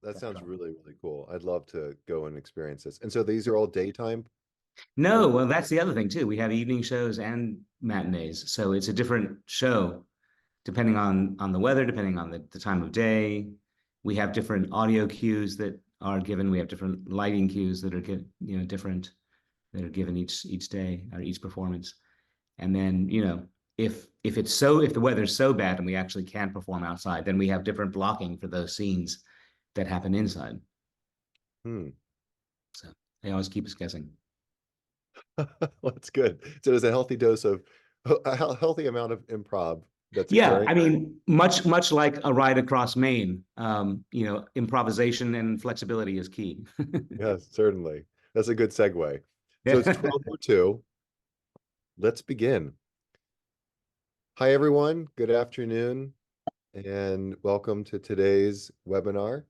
that That's sounds all. really, really cool. I'd love to go and experience this. And so these are all daytime. No, well, that's the other thing too. We have evening shows and matinees, so it's a different show depending on the weather, depending on the time of day. We have different audio cues that are given. We have different lighting cues that are different that are given each day or each performance. And then, if the weather's so bad and we actually can't perform outside, then we have different blocking for those scenes that happen inside. Hmm. So they always keep us guessing. Well, that's good. So there's a healthy dose of healthy amount of improv that's Yeah, occurring. I mean, much like a ride across Maine, improvisation and flexibility is key. Yes, certainly. That's a good segue. So it's Yeah. 12:02. Let's begin. Hi, everyone. Good afternoon, and welcome to today's webinar.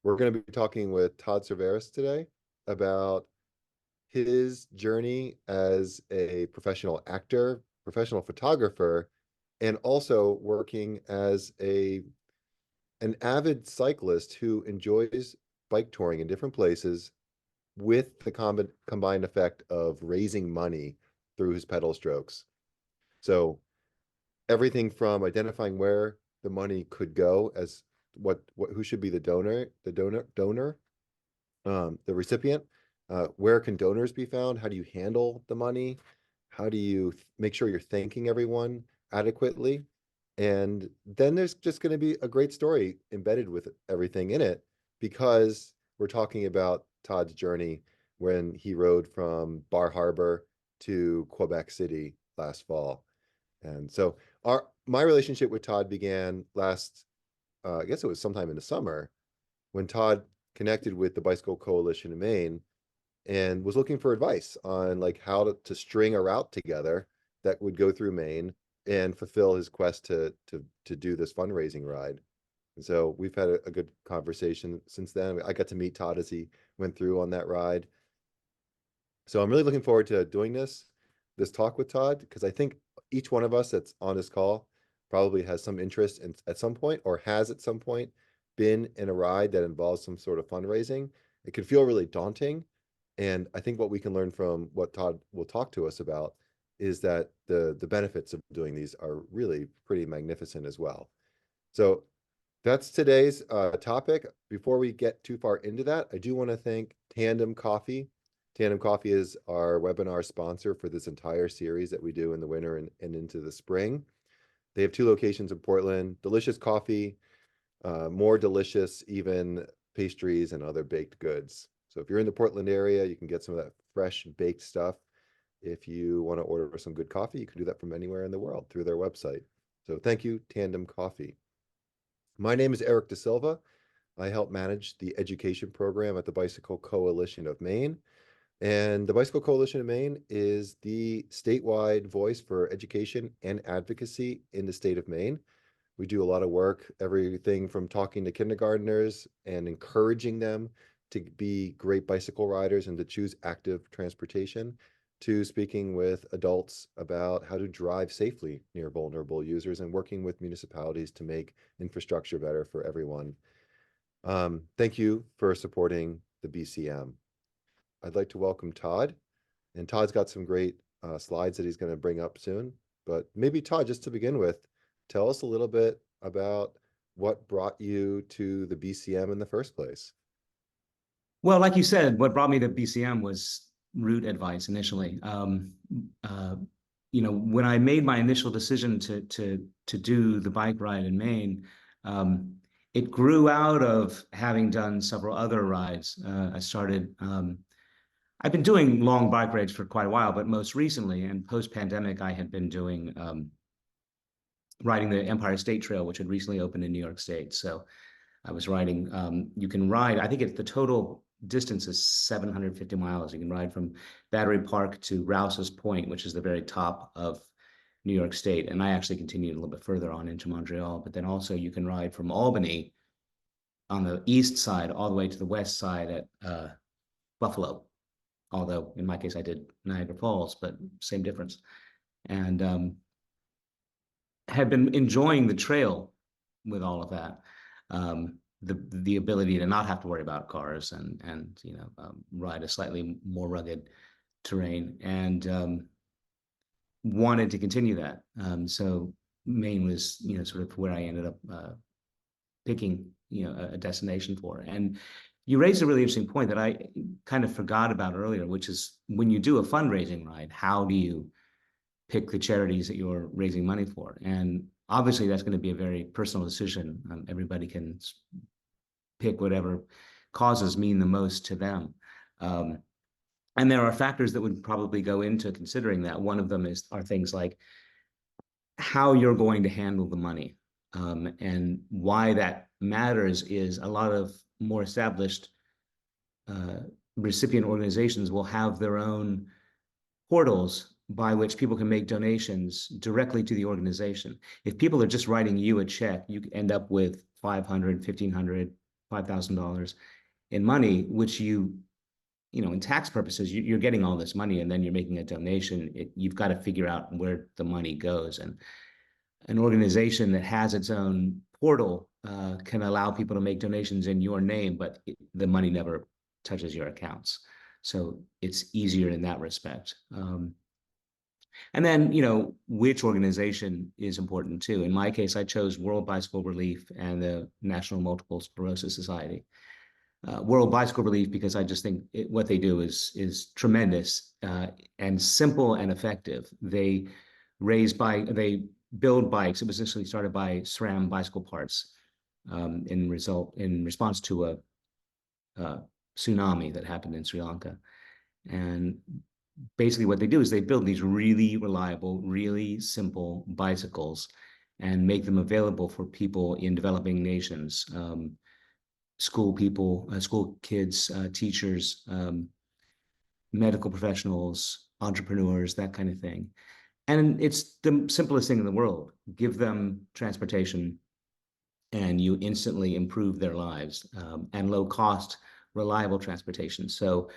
We're going to be talking with Todd Cerveris today about his journey as a professional actor, professional photographer, and also working as an avid cyclist who enjoys bike touring in different places with the combined effect of raising money through his pedal strokes. So everything from identifying where the money could go as what who should be the donor, the recipient. Where can donors be found? How do you handle the money? How do you make sure you're thanking everyone adequately? And then there's just going to be a great story embedded with everything in it, because we're talking about Todd's journey when he rode from Bar Harbor to Quebec City last fall. And so my relationship with Todd began last, I guess it was sometime in the summer, when Todd connected with the Bicycle Coalition in Maine and was looking for advice on like how to string a route together that would go through Maine and fulfill his quest to do this fundraising ride. And so we've had a good conversation since then. I got to meet Todd as he went through on that ride. So I'm really looking forward to doing this talk with Todd, because I think each one of us that's on this call probably has some interest in at some point, or has at some point been in a ride that involves some sort of fundraising. It can feel really daunting. And I think what we can learn from what Todd will talk to us about is that the benefits of doing these are really pretty magnificent as well. So that's today's topic. Before we get too far into that, I do want to thank Tandem Coffee. Tandem Coffee is our webinar sponsor for this entire series that we do in the winter and into the spring. They have 2 locations in Portland, delicious coffee, more delicious even pastries and other baked goods. So if you're in the Portland area, you can get some of that fresh baked stuff. If you want to order some good coffee, you can do that from anywhere in the world through their website. So thank you, Tandem Coffee. My name is Eric Da Silva. I help manage the education program at the Bicycle Coalition of Maine. And the Bicycle Coalition of Maine is the statewide voice for education and advocacy in the state of Maine. We do a lot of work, everything from talking to kindergartners and encouraging them to be great bicycle riders and to choose active transportation, to speaking with adults about how to drive safely near vulnerable users and working with municipalities to make infrastructure better for everyone. Thank you for supporting the BCM. I'd like to welcome Todd, and Todd's got some great slides that he's going to bring up soon. But maybe Todd, just to begin with, tell us a little bit about what brought you to the BCM in the first place. Well, like you said, what brought me to BCM was route advice initially. When I made my initial decision to do the bike ride in Maine, it grew out of having done several other rides. I've been doing long bike rides for quite a while, but most recently and post-pandemic, I had been doing riding the Empire State Trail, which had recently opened in New York State. So I was riding. You can ride. I think the total distance is 750 miles. You can ride from Battery Park to Rouse's Point, which is the very top of New York State. And I actually continued a little bit further on into Montreal. But then also you can ride from Albany on the east side all the way to the west side at Buffalo. Although in my case I did Niagara Falls, but same difference. And have been enjoying the trail with all of that. the ability to not have to worry about cars and ride a slightly more rugged terrain, and wanted to continue that. So Maine was sort of where I ended up picking a destination for. And you raised a really interesting point that I kind of forgot about earlier, which is when you do a fundraising ride, how do you pick the charities that you're raising money for? And obviously that's going to be a very personal decision. Everybody can pick whatever causes mean the most to them. And there are factors that would probably go into considering that. One of them are things like how you're going to handle the money. And why that matters is a lot of more established recipient organizations will have their own portals by which people can make donations directly to the organization. If people are just writing you a check, you end up with $500, $1,500, $5,000 in money, which in tax purposes, you're getting all this money and then you're making a donation. You've got to figure out where the money goes. And an organization that has its own portal can allow people to make donations in your name, but the money never touches your accounts. So it's easier in that respect. And then, which organization is important too. In my case, I chose World Bicycle Relief and the National Multiple Sclerosis Society. World Bicycle Relief, because I just think what they do is tremendous and simple and effective. They build bikes. It was initially started by SRAM bicycle parts in response to a tsunami that happened in Sri Lanka. And basically what they do is they build these really reliable, really simple bicycles and make them available for people in developing nations, school people, school kids, teachers, medical professionals, entrepreneurs, that kind of thing. And it's the simplest thing in the world. Give them transportation and you instantly improve their lives, and low cost, reliable transportation. So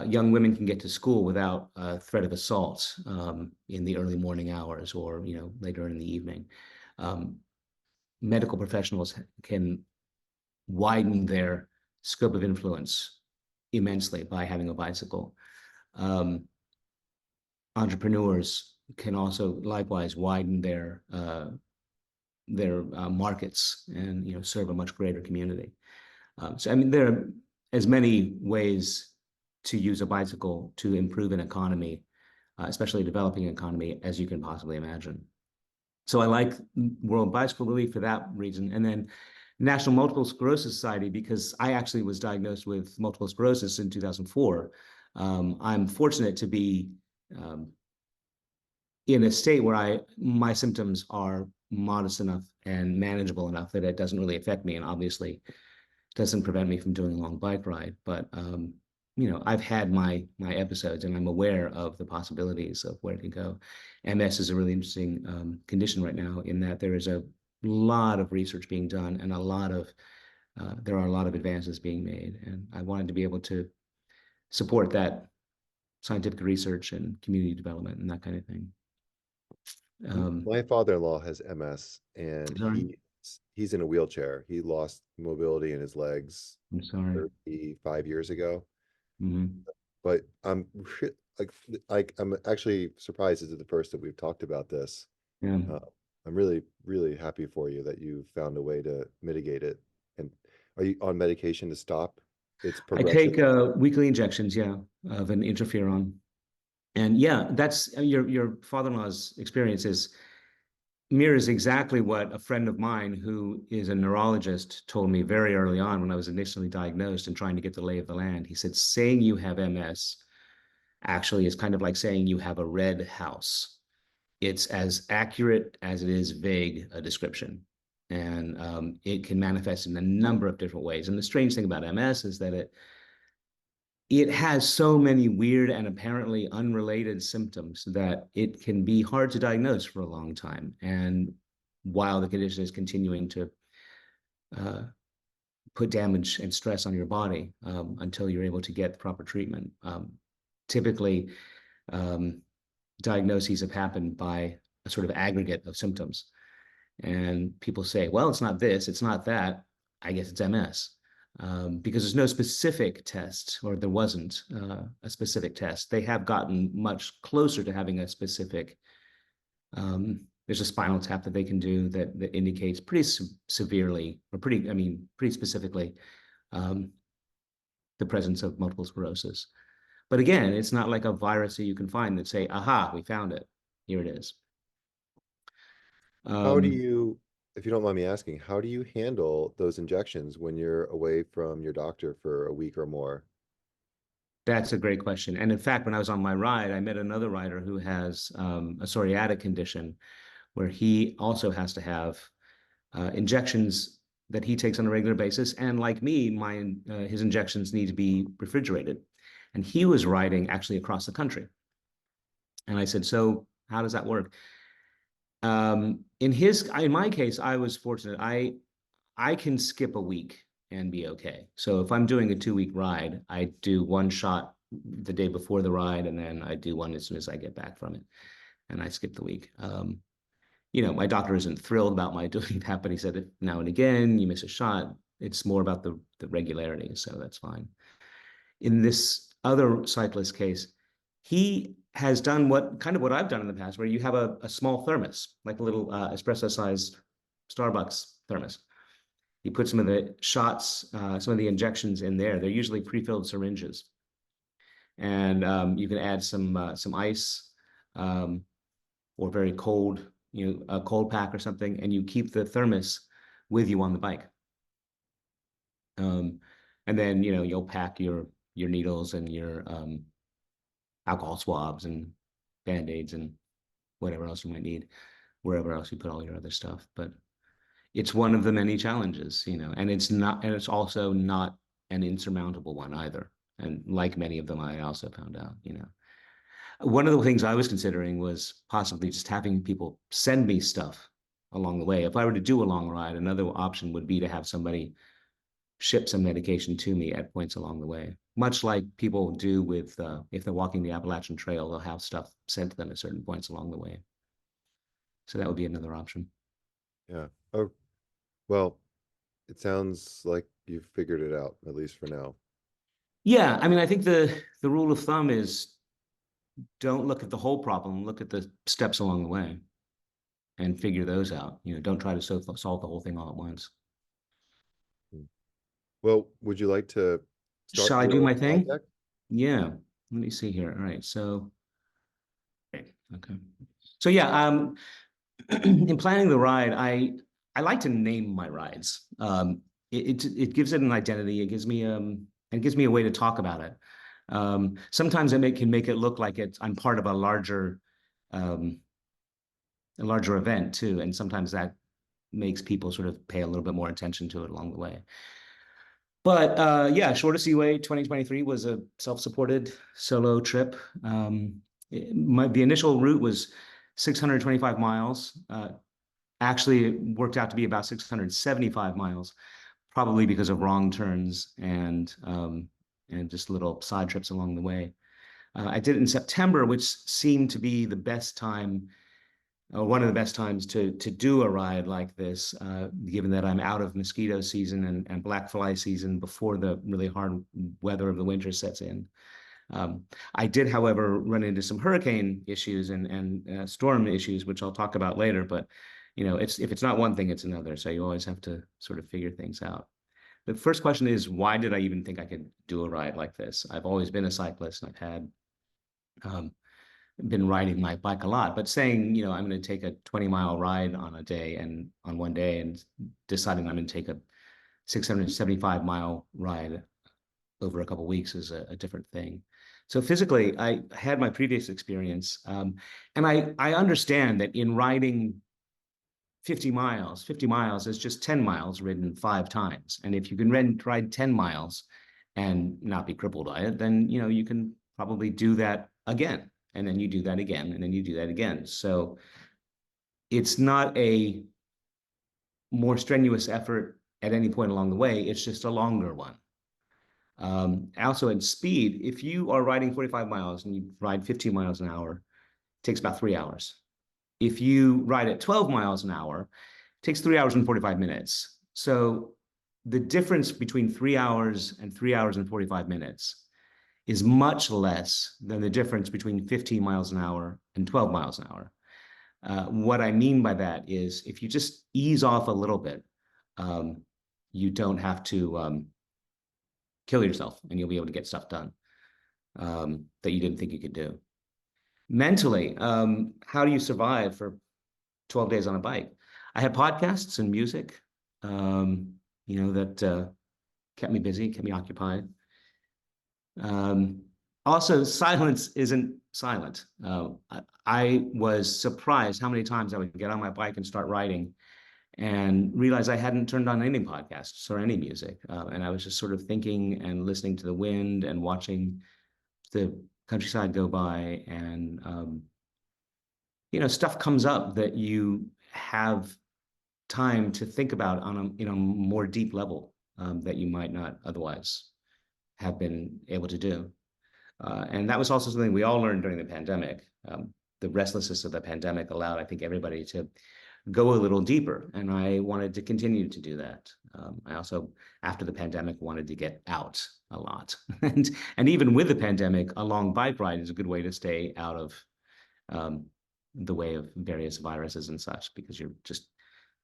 young women can get to school without threat of assault in the early morning hours or later in the evening. Medical professionals can widen their scope of influence immensely by having a bicycle. Entrepreneurs can also likewise widen their markets and serve a much greater community. So I mean, there are as many ways to use a bicycle to improve an economy, especially a developing economy, as you can possibly imagine. So I like World Bicycle Relief for that reason. And then National Multiple Sclerosis Society, because I actually was diagnosed with multiple sclerosis in 2004. I'm fortunate to be in a state where my symptoms are modest enough and manageable enough that it doesn't really affect me, and obviously doesn't prevent me from doing a long bike ride. But I've had my episodes, and I'm aware of the possibilities of where it can go. MS is a really interesting condition right now, in that there is a lot of research being done and there are a lot of advances being made, and I wanted to be able to support that scientific research and community development and that kind of thing. My father-in-law has MS, and Sorry? he's in a wheelchair. He lost mobility in his legs I'm sorry. 35 years ago. Mm-hmm. But I'm I'm actually surprised this is the first that we've talked about this. Yeah. I'm really, really happy for you that you found a way to mitigate it. And are you on medication to stop its I progression? take weekly injections, of an interferon. And that's your father-in-law's experience mirrors exactly what a friend of mine who is a neurologist told me very early on when I was initially diagnosed and trying to get the lay of the land. He said, saying you have MS actually is kind of like saying you have a red house. It's as accurate as it is vague a description. And it can manifest in a number of different ways. And the strange thing about MS is that it has so many weird and apparently unrelated symptoms that it can be hard to diagnose for a long time. And while the condition is continuing to put damage and stress on your body until you're able to get the proper treatment. Typically, diagnoses have happened by a sort of aggregate of symptoms. And people say, well, it's not this, it's not that. I guess it's MS. Because there's no specific test, or there wasn't a specific test. They have gotten much closer to having a specific. There's a spinal tap that they can do that indicates pretty severely, or pretty specifically, the presence of multiple sclerosis. But again, it's not like a virus that you can find that say, aha, we found it. Here it is. How do you, if you don't mind me asking, how do you handle those injections when you're away from your doctor for a week or more? That's a great question. And in fact, when I was on my ride, I met another rider who has a psoriatic condition where he also has to have injections that he takes on a regular basis. And like me, his injections need to be refrigerated. And he was riding actually across the country. And I said, so how does that work? In my case, I was fortunate. I can skip a week and be okay. So if I'm doing a 2-week ride, I do one shot the day before the ride, and then I do one as soon as I get back from it, and I skip the week. My doctor isn't thrilled about my doing that, but he said if now and again you miss a shot, it's more about the regularity, so that's fine. In this other cyclist case, he has done what I've done in the past, where you have a small thermos, like a little espresso-sized Starbucks thermos. You put some of the shots, some of the injections in there. They're usually pre-filled syringes, and you can add some ice or very cold, a cold pack or something, and you keep the thermos with you on the bike. And then you'll pack your needles and your alcohol swabs and Band-Aids and whatever else you might need, wherever else you put all your other stuff. But it's one of the many challenges, and it's also not an insurmountable one either. And like many of them, I also found out, one of the things I was considering was possibly just having people send me stuff along the way. If I were to do a long ride, another option would be to have somebody ship some medication to me at points along the way, much like people do with if they're walking the Appalachian Trail, they'll have stuff sent to them at certain points along the way. So that would be another option. Yeah. Oh, well, it sounds like you've figured it out, at least for now. Yeah, I think the rule of thumb is don't look at the whole problem, look at the steps along the way and figure those out. Don't try to solve the whole thing all at once. Well, would you like to Shall start I do your my slide thing? deck? Yeah. Let me see here. All right. So, okay. So yeah, in planning the ride, I like to name my rides. It gives it an identity. It gives me a way to talk about it. Sometimes can make it look like I'm part of a larger event too, and sometimes that makes people sort of pay a little bit more attention to it along the way. But yeah, Shortest Seaway 2023 was a self-supported solo trip. The initial route was 625 miles. Actually, it worked out to be about 675 miles, probably because of wrong turns and just little side trips along the way. I did it in September, which seemed to be the best time, one of the best times to do a ride like this, given that I'm out of mosquito season and black fly season before the really hard weather of the winter sets in. I did, however, run into some hurricane issues and storm issues, which I'll talk about later. But if it's not one thing, it's another. So you always have to sort of figure things out. The first question is, why did I even think I could do a ride like this? I've always been a cyclist, and I've had been riding my bike a lot, but saying, I'm going to take a 20-mile ride on one day and deciding I'm going to take a 675-mile ride over a couple of weeks is a different thing. So physically, I had my previous experience, and I understand that in riding 50 miles is just 10 miles ridden 5 times. And if you can ride 10 miles and not be crippled by it, then, you can probably do that again. And then you do that again, and then you do that again. So it's not a more strenuous effort at any point along the way. It's just a longer one. Also in speed, if you are riding 45 miles and you ride 15 miles an hour, it takes about 3 hours. If you ride at 12 miles an hour, it takes 3 hours and 45 minutes. So the difference between 3 hours and 3 hours and 45 minutes is much less than the difference between 15 miles an hour and 12 miles an hour. What I mean by that is if you just ease off a little bit, you don't have to kill yourself, and you'll be able to get stuff done that you didn't think you could do. Mentally, how do you survive for 12 days on a bike? I had podcasts and music, that kept me busy, kept me occupied. Also, silence isn't silent. I was surprised how many times I would get on my bike and start writing and realize I hadn't turned on any podcasts or any music. And I was just sort of thinking and listening to the wind and watching the countryside go by. And, stuff comes up that you have time to think about on a more deep level that you might not otherwise have been able to do. And that was also something we all learned during the pandemic. The restlessness of the pandemic allowed, I think, everybody to go a little deeper, and I wanted to continue to do that. I also, after the pandemic, wanted to get out a lot. and even with the pandemic, a long bike ride is a good way to stay out of the way of various viruses and such, because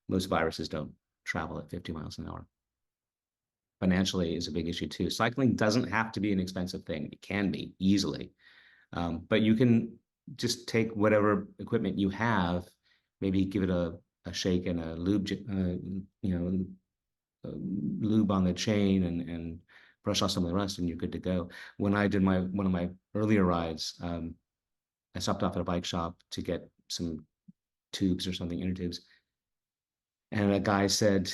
most viruses don't travel at 50 miles an hour. Financially is a big issue too. Cycling doesn't have to be an expensive thing. It can be easily, but you can just take whatever equipment you have, maybe give it a shake and a lube, lube on the chain and brush off some of the rust, and you're good to go. When I did one of my earlier rides, I stopped off at a bike shop to get some tubes or something, inner tubes, and a guy said,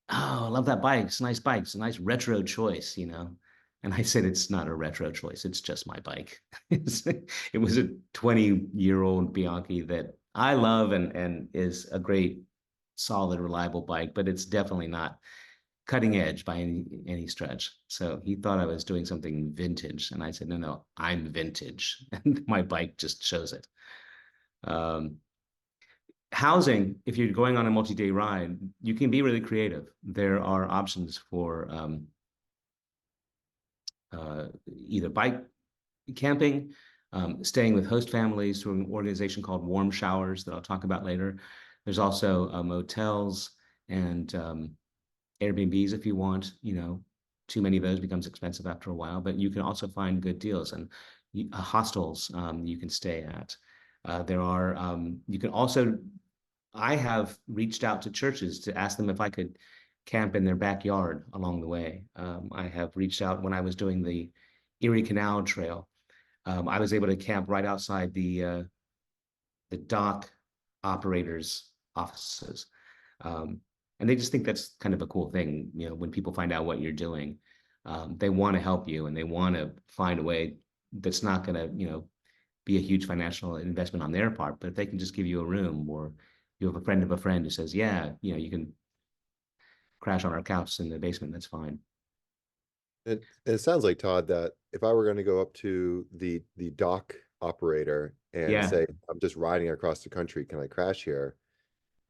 "Oh, I love that bike. It's a nice bike. It's a nice retro choice, And I said, "It's not a retro choice. It's just my bike." It was a 20-year-old Bianchi that I love and is a great, solid, reliable bike, but it's definitely not cutting edge by any stretch. So he thought I was doing something vintage, and I said, "No, I'm vintage," and my bike just shows it. Housing, if you're going on a multi-day ride, you can be really creative. There are options for either bike camping, staying with host families through an organization called Warm Showers that I'll talk about later. There's also motels and Airbnbs if you want. Too many of those becomes expensive after a while, but you can also find good deals, and hostels you can stay at. You can also, I have reached out to churches to ask them if I could camp in their backyard along the way. I have reached out when I was doing the Erie Canal Trail. I was able to camp right outside the dock operators' offices. And they just think that's kind of a cool thing, when people find out what you're doing. They want to help you, and they want to find a way that's not going to, be a huge financial investment on their part, but if they can just give you a room, or you have a friend of a friend who says, "Yeah, you can crash on our couch in the basement, that's fine." It sounds like, Todd, that if I were going to go up to the dock operator and Yeah, say, "I'm just riding across the country, can I crash here?"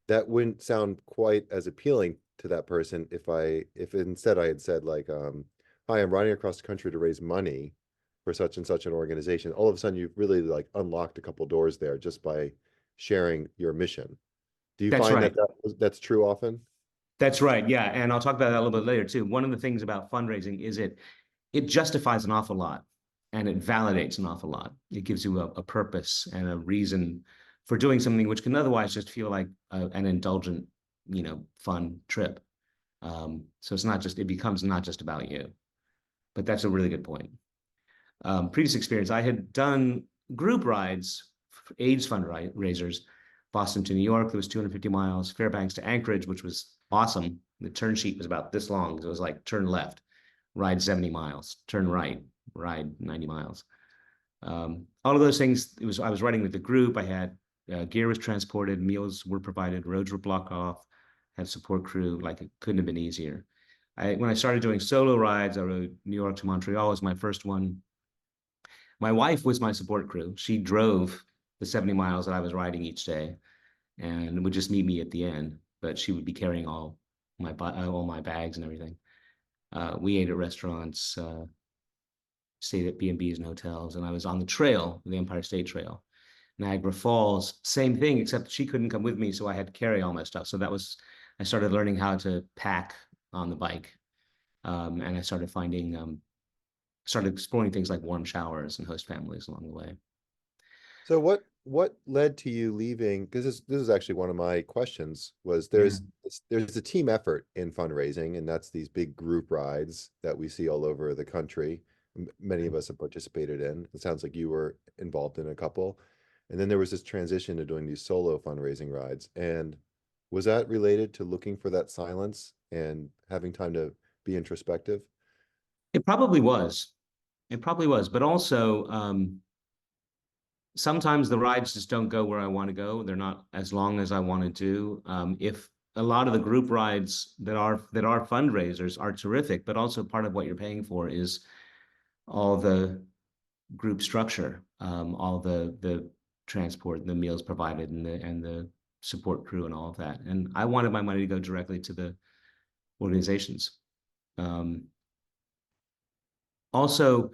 That wouldn't sound quite as appealing to that person if instead I had said like, "Hi, I'm riding across the country to raise money for such and such an organization." All of a sudden, you've really like unlocked a couple doors there just by sharing your mission. Do you that's find that right. that's true often? That's right. Yeah. And I'll talk about that a little bit later too. One of the things about fundraising is it justifies an awful lot, and it validates an awful lot. It gives you a purpose and a reason for doing something which can otherwise just feel like an indulgent, fun trip. So it becomes not just about you. But that's a really good point. Previous experience, I had done group rides for AIDS fundraisers, Boston to New York, that was 250 miles, Fairbanks to Anchorage, which was awesome. The turn sheet was about this long. So it was like turn left, ride 70 miles, turn right, ride 90 miles. All of those things, I was riding with the group. I had gear was transported, meals were provided, roads were blocked off, had support crew, like it couldn't have been easier. When I started doing solo rides, I rode New York to Montreal was my first one. My wife was my support crew. She drove the 70 miles that I was riding each day and would just meet me at the end, but she would be carrying all my bags and everything. We ate at restaurants, stayed at B&Bs and hotels, and I was on the trail, the Empire State Trail. Niagara Falls, same thing, except she couldn't come with me, so I had to carry all my stuff. So I started learning how to pack on the bike, and I started exploring things like warm showers and host families along the way. So what led to you leaving? Because this is actually one of my questions, was Yeah. there's a team effort in fundraising, and that's these big group rides that we see all over the country. Many of us have participated in. It sounds like you were involved in a couple. And then there was this transition to doing these solo fundraising rides. And was that related to looking for that silence and having time to be introspective? It probably was. It probably was, but also sometimes the rides just don't go where I want to go. They're not as long as I want to do. If a lot of the group rides that are fundraisers are terrific, but also part of what you're paying for is all the group structure, all the transport, the meals provided, and the support crew and all of that. And I wanted my money to go directly to the organizations. Um, Also,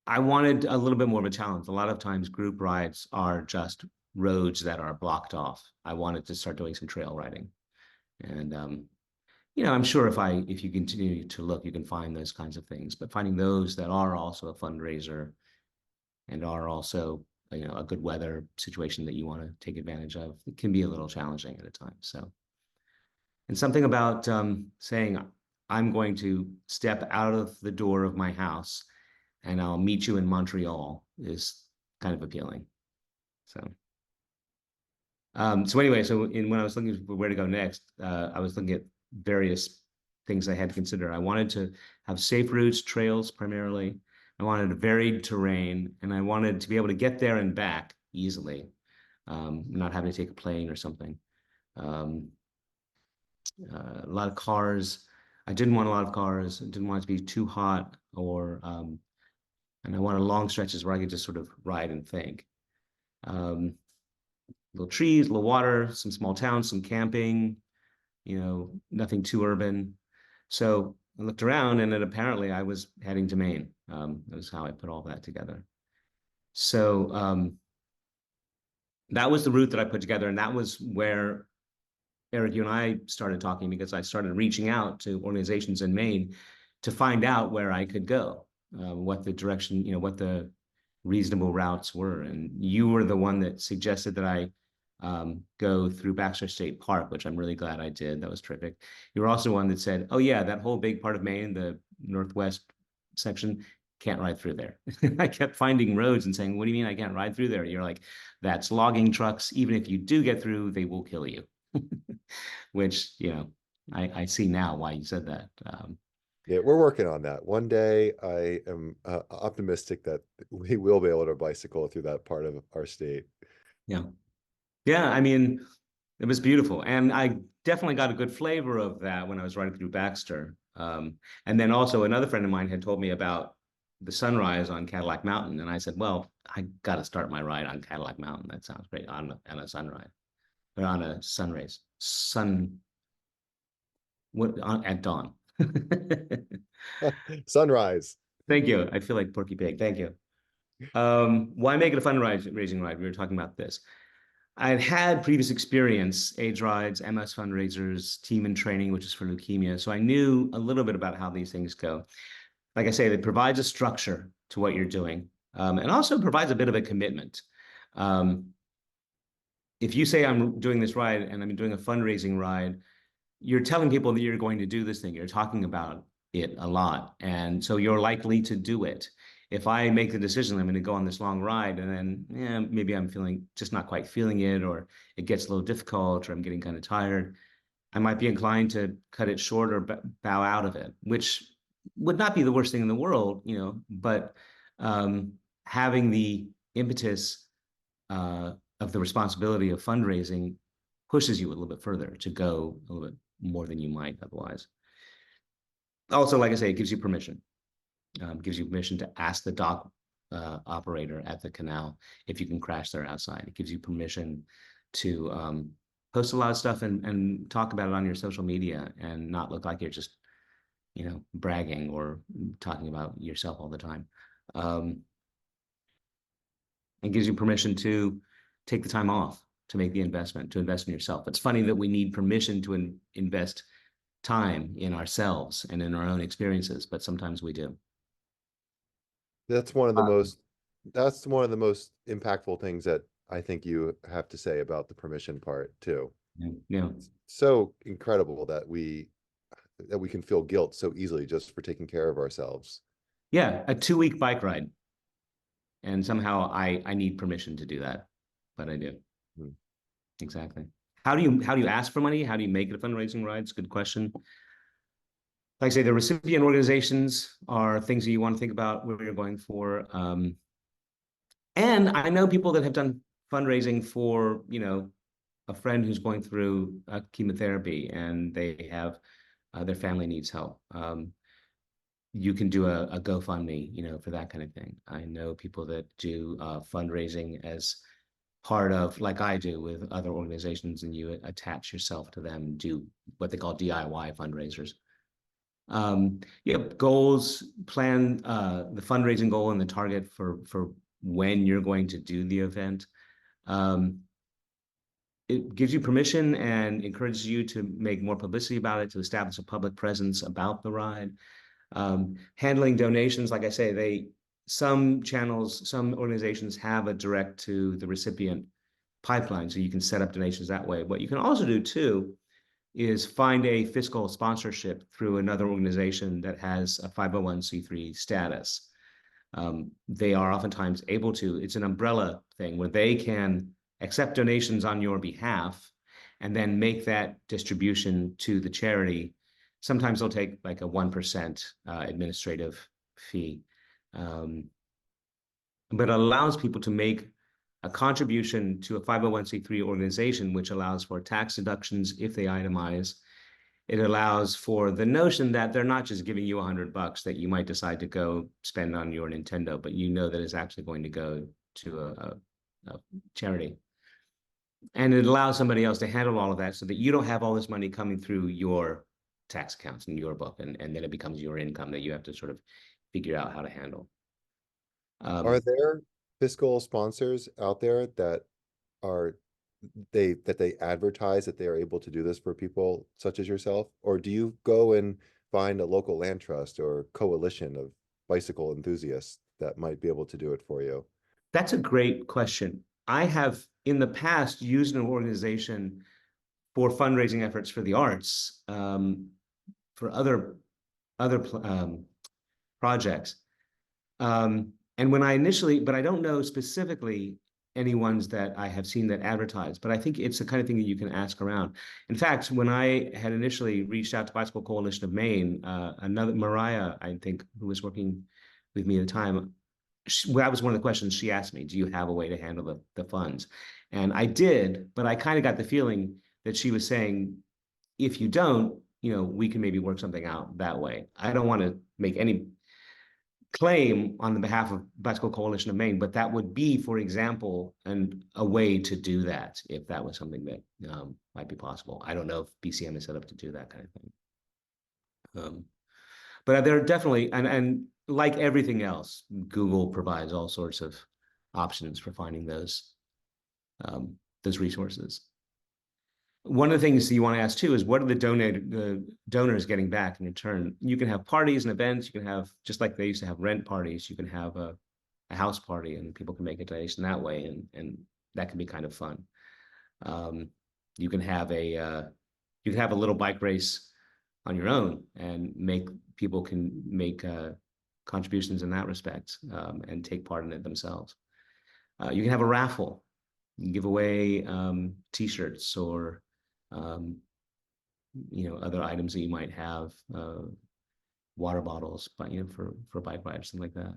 I wanted a little bit more of a challenge. A lot of times group rides are just roads that are blocked off. I wanted to start doing some trail riding. And I'm sure if you continue to look, you can find those kinds of things. But finding those that are also a fundraiser and are also, a good weather situation that you want to take advantage of, it can be a little challenging at a time. So, and something about saying, I'm going to step out of the door of my house and I'll meet you in Montreal is kind of appealing. So anyway, when I was looking for where to go next, I was looking at various things I had to consider. I wanted to have safe routes, trails primarily. I wanted a varied terrain, and I wanted to be able to get there and back easily, not having to take a plane or something. Um, a lot of cars. I didn't want a lot of cars. I didn't want it to be too hot, and I wanted long stretches where I could just sort of ride and think. Um, Little trees, little water, some small towns, some camping, nothing too urban. So I looked around and then apparently I was heading to Maine. That was how I put all that together. So that was the route that I put together. And that was where Eric, you and I started talking, because I started reaching out to organizations in Maine to find out where I could go, what the direction, what the reasonable routes were. And you were the one that suggested that I go through Baxter State Park, which I'm really glad I did. That was terrific. You were also one that said, oh yeah, that whole big part of Maine, the northwest section, can't ride through there. I kept finding roads and saying, what do you mean I can't ride through there? You're like, that's logging trucks. Even if you do get through, they will kill you. Which, I see now why you said that. Yeah, we're working on that. One day, I am optimistic that we will be able to bicycle through that part of our state. Yeah. Yeah, I mean, it was beautiful. And I definitely got a good flavor of that when I was riding through Baxter. And then also another friend of mine had told me about the sunrise on Cadillac Mountain. And I said, well, I got to start my ride on Cadillac Mountain. That sounds great, on a sunrise, or on a sunrise. At dawn. Sunrise. Thank you. I feel like Porky Pig. Thank you. Why make it a fundraising ride? We were talking about this. I'd had previous experience, AIDS rides, MS fundraisers, team in training, which is for leukemia. So I knew a little bit about how these things go. Like I say, it provides a structure to what you're doing, and also provides a bit of a commitment. Um, if you say I'm doing this ride and I'm doing a fundraising ride, you're telling people that you're going to do this thing. You're talking about it a lot. And so you're likely to do it. If I make the decision, I'm going to go on this long ride, and then maybe I'm just not quite feeling it, or it gets a little difficult, or I'm getting kind of tired, I might be inclined to cut it short or bow out of it, which would not be the worst thing in the world, but having the impetus of the responsibility of fundraising pushes you a little bit further to go a little bit more than you might otherwise. Also, like I say, it gives you permission. Gives you permission to ask the dock operator at the canal if you can crash there outside. It gives you permission to post a lot of stuff and talk about it on your social media and not look like you're just bragging or talking about yourself all the time. And gives you permission to take the time off to make the investment, to invest in yourself. It's funny that we need permission to invest time in ourselves and in our own experiences, but sometimes we do. That's one of the most impactful things that I think you have to say about the permission part too. Yeah. It's so incredible that we can feel guilt so easily just for taking care of ourselves. Yeah, a 2-week bike ride. And somehow I need permission to do that, but I do. Hmm. Exactly. How do you ask for money? How do you make it a fundraising ride? It's a good question. Like I say, the recipient organizations are things that you want to think about where you're going for. And I know people that have done fundraising for, a friend who's going through chemotherapy and they have their family needs help. You can do a GoFundMe, for that kind of thing. I know people that do fundraising as part of, like I do with other organizations, and you attach yourself to them, do what they call DIY fundraisers. Goals, plan the fundraising goal and the target for when you're going to do the event. It gives you permission and encourages you to make more publicity about it, to establish a public presence about the ride. Handling donations, like I say, some channels, some organizations have a direct to the recipient pipeline, so you can set up donations that way. What you can also do too is find a fiscal sponsorship through another organization that has a 501c3 status. They are oftentimes able to, it's an umbrella thing where they can accept donations on your behalf and then make that distribution to the charity. Sometimes they'll take like a 1% administrative fee, but it allows people to make a contribution to a 501c3 organization, which allows for tax deductions if they itemize. It allows for the notion that they're not just giving you $100 that you might decide to go spend on your Nintendo, but you know that it's actually going to go to a charity. And it allows somebody else to handle all of that so that you don't have all this money coming through your tax accounts in your book, and then it becomes your income that you have to sort of figure out how to handle. Are there fiscal sponsors out there that are they advertise that they are able to do this for people such as yourself? Or do you go and find a local land trust or coalition of bicycle enthusiasts that might be able to do it for you? That's a great question. I have in the past used an organization for fundraising efforts for the arts, for other projects. And when I initially, but I don't know specifically any ones that I have seen that advertise, but I think it's the kind of thing that you can ask around. In fact, when I had initially reached out to Bicycle Coalition of Maine, another Mariah, I think, who was working with me at the time, that was one of the questions she asked me: do you have a way to handle the funds? And I did, but I kind of got the feeling that she was saying, if you don't, we can maybe work something out that way. I don't want to make any claim on the behalf of Bicycle Coalition of Maine, but that would be, for example, a way to do that if that was something that might be possible. I don't know if BCM is set up to do that kind of thing. But there are definitely, and like everything else, Google provides all sorts of options for finding those resources. One of the things you want to ask too is, what are the donors getting back in return? You can have parties and events. You can have, just like they used to have rent parties, you can have a house party and people can make a donation that way, and that can be kind of fun. You can have a little bike race on your own, and people can make contributions in that respect, and take part in it themselves. You can have a raffle. You can give away T-shirts or other items that you might have, water bottles, but for bike rides, something like that.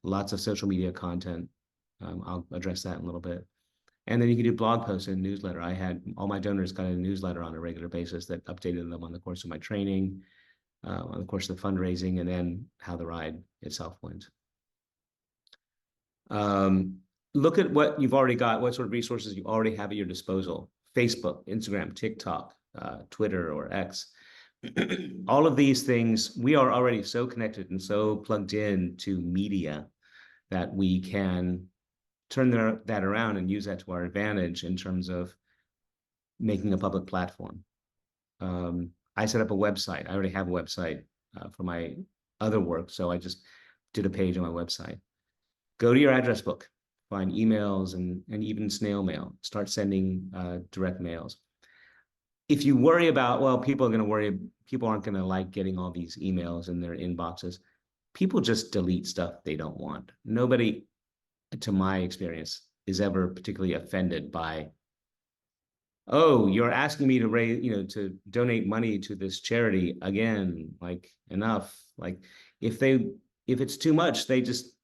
Lots of social media content. I'll address that in a little bit. And then you can do blog posts and newsletter. I had all my donors got a newsletter on a regular basis that updated them on the course of my training, on the course of the fundraising, and then how the ride itself went. Look at what you've already got, what sort of resources you already have at your disposal: Facebook, Instagram, TikTok, Twitter or X. All of these things, we are already so connected and so plugged in to media that we can turn that around and use that to our advantage in terms of making a public platform. I set up a website. I already have a website for my other work, so I just did a page on my website. Go to your address book, find emails and even snail mail. Start sending direct mails. If you worry about, well, people aren't going to like getting all these emails in their inboxes. People just delete stuff they don't want. Nobody, to my experience, is ever particularly offended by, oh, you're asking me to raise, to donate money to this charity again, like enough. Like if it's too much, they just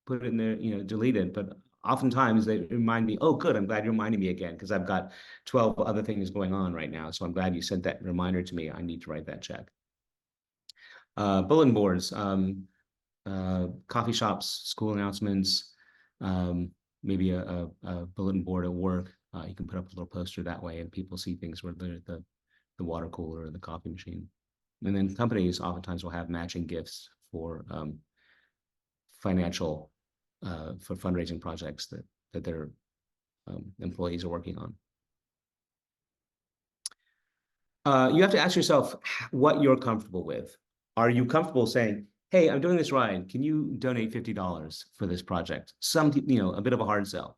put it in there, delete it. But oftentimes they remind me, oh, good, I'm glad you're reminding me again, because I've got 12 other things going on right now. So I'm glad you sent that reminder to me. I need to write that check. Bulletin boards, coffee shops, school announcements, maybe a bulletin board at work. You can put up a little poster that way, and people see things where the water cooler or the coffee machine. And then companies oftentimes will have matching gifts for financial for fundraising projects that their employees are working on. You have to ask yourself what you're comfortable with. Are you comfortable saying, hey, I'm doing this ride. Can you donate $50 for this project? Some, a bit of a hard sell.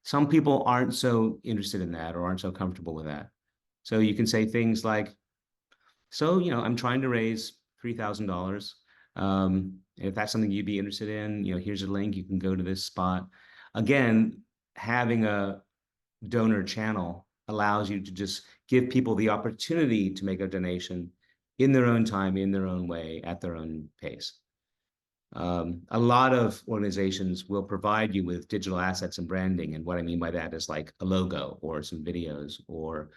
Some people aren't so interested in that or aren't so comfortable with that. So you can say things like, so, I'm trying to raise $3,000. If that's something you'd be interested in, here's a link. You can go to this spot. Again, having a donor channel allows you to just give people the opportunity to make a donation in their own time, in their own way, at their own pace. A lot of organizations will provide you with digital assets and branding. And what I mean by that is like a logo or some videos or,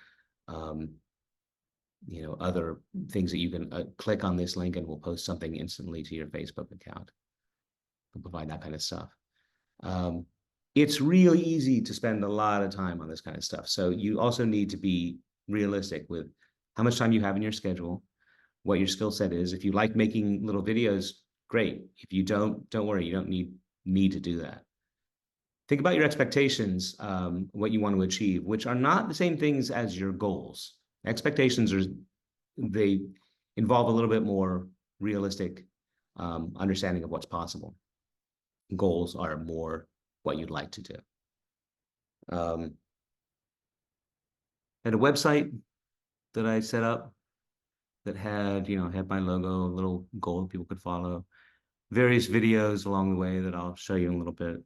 other things that you can click on this link and we'll post something instantly to your Facebook account. We'll provide that kind of stuff. It's really easy to spend a lot of time on this kind of stuff. So you also need to be realistic with how much time you have in your schedule, what your skill set is. If you like making little videos, great. If you don't worry, you don't need me to do that. Think about your expectations, what you want to achieve, which are not the same things as your goals. Expectations they involve a little bit more realistic understanding of what's possible. Goals are more what you'd like to do. Had a website that I set up that had, had my logo, a little goal that people could follow, various videos along the way that I'll show you in a little bit.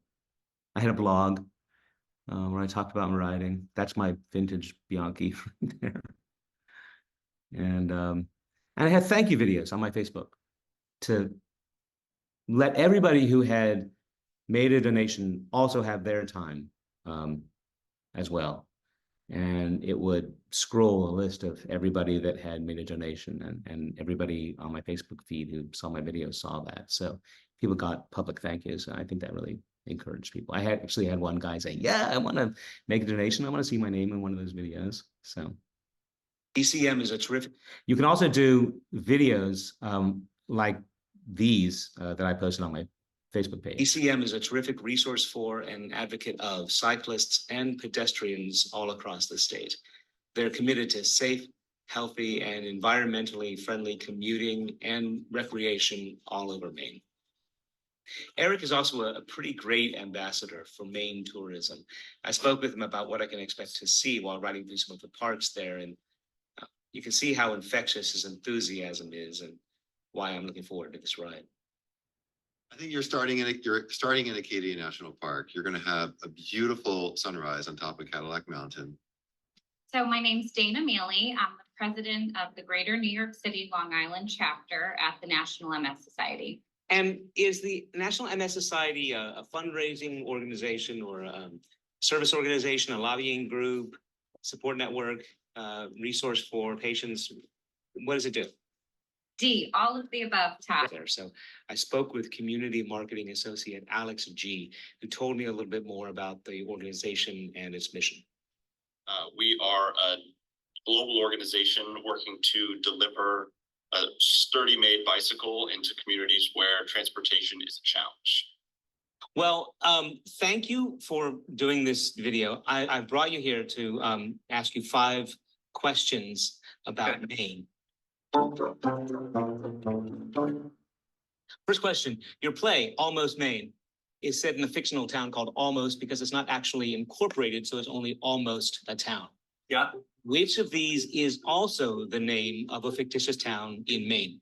I had a blog where I talked about my riding. That's my vintage Bianchi right there. And I had thank you videos on my Facebook to let everybody who had made a donation also have their time as well. And it would scroll a list of everybody that had made a donation, and everybody on my Facebook feed who saw my videos saw that. So people got public thank yous. And I think that really encouraged people. I actually had one guy say, yeah, I want to make a donation. I want to see my name in one of those videos. So ECM is a terrific. You can also do videos like these that I posted on my Facebook page. ECM is a terrific resource for and advocate of cyclists and pedestrians all across the state. They're committed to safe, healthy, and environmentally friendly commuting and recreation all over Maine. Eric is also a pretty great ambassador for Maine tourism. I spoke with him about what I can expect to see while riding through some of the parks there, and you can see how infectious his enthusiasm is and why I'm looking forward to this ride. I think you're starting in Acadia National Park. You're going to have a beautiful sunrise on top of Cadillac Mountain. So my name's Dana Mealy. I'm the president of the Greater New York City Long Island chapter at the National MS Society. And is the National MS Society a fundraising organization or a service organization, a lobbying group, support network, resource for patients? What does it do? D, all of the above, Todd. So I spoke with community marketing associate Alex G, who told me a little bit more about the organization and its mission. We are a global organization working to deliver a sturdy-made bicycle into communities where transportation is a challenge. Well, thank you for doing this video. I brought you here to ask you 5 questions about Maine. First question, your play, Almost Maine, is set in a fictional town called Almost because it's not actually incorporated, so it's only almost a town. Yeah. Which of these is also the name of a fictitious town in Maine?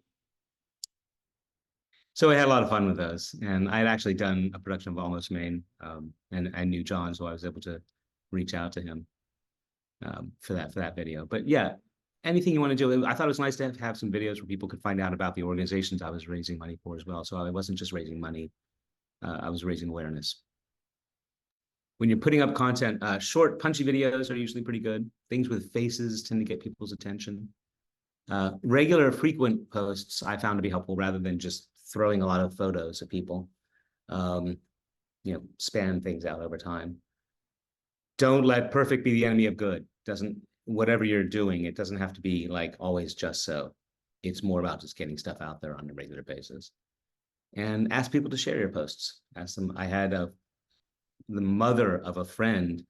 So I had a lot of fun with those, and I had actually done a production of Almost Maine, and I knew John, so I was able to reach out to him for that video. But yeah, anything you want to do. I thought it was nice to have some videos where people could find out about the organizations I was raising money for as well. So I wasn't just raising money, I was raising awareness. When you're putting up content, short, punchy videos are usually pretty good. Things with faces tend to get people's attention. Regular, frequent posts I found to be helpful rather than just throwing a lot of photos at people. Span things out over time. Don't let perfect be the enemy of good. Whatever you're doing, it doesn't have to be like always just so. It's more about just getting stuff out there on a regular basis. And ask people to share your posts. Ask them. I had the mother of a friend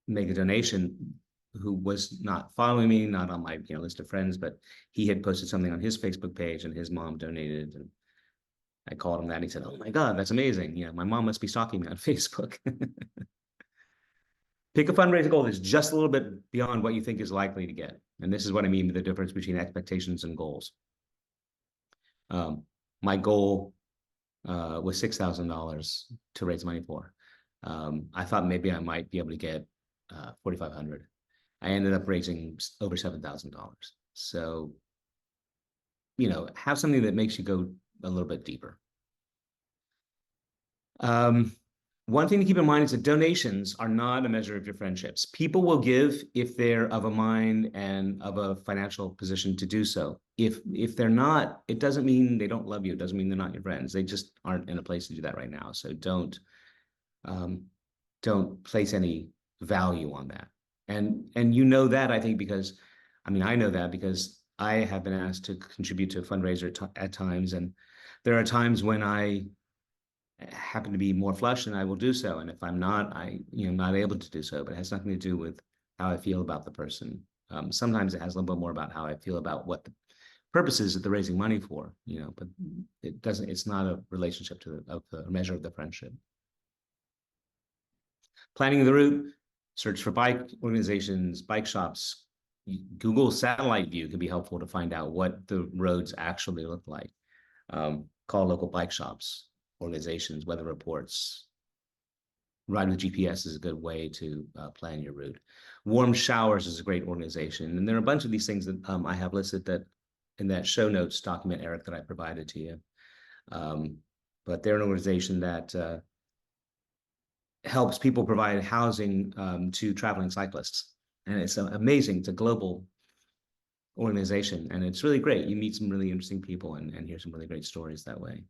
make a donation who was not following me, not on my list of friends, but he had posted something on his Facebook page and his mom donated. And I called him that. And he said, "Oh my God, that's amazing. My mom must be stalking me on Facebook." Pick a fundraising goal that's just a little bit beyond what you think is likely to get. And this is what I mean with the difference between expectations and goals. My goal was $6,000 to raise money for. I thought maybe I might be able to get $4,500. I ended up raising over $7,000. So, have something that makes you go a little bit deeper. One thing to keep in mind is that donations are not a measure of your friendships. People will give if they're of a mind and of a financial position to do so. If they're not, it doesn't mean they don't love you. It doesn't mean they're not your friends. They just aren't in a place to do that right now. So don't place any value on that. And that, I think, because I know that because I have been asked to contribute to a fundraiser at times, and there are times when I happen to be more flush and I will do so. And if I'm not, not able to do so, but it has nothing to do with how I feel about the person. Sometimes it has a little bit more about how I feel about what the purpose is that they're raising money for, but it's not a relationship of a measure of the friendship. Planning the route, search for bike organizations, bike shops. Google satellite view can be helpful to find out what the roads actually look like. Call local bike shops, organizations, weather reports. Ride with GPS is a good way to plan your route. Warm Showers is a great organization. And there are a bunch of these things that I have listed that in that show notes document, Eric, that I provided to you. But they're an organization that helps people provide housing to traveling cyclists. And it's amazing. It's a global organization, and it's really great. You meet some really interesting people and hear some really great stories that way.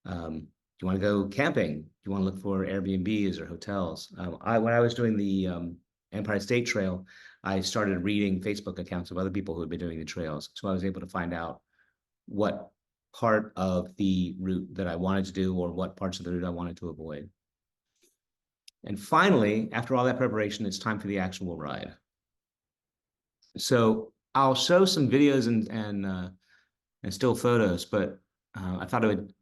Do you want to go camping? Do you want to look for Airbnbs or hotels? When I was doing the Empire State Trail, I started reading Facebook accounts of other people who had been doing the trails. So I was able to find out what part of the route that I wanted to do or what parts of the route I wanted to avoid. And finally, after all that preparation, it's time for the actual ride. So I'll show some videos and still photos, but I thought I would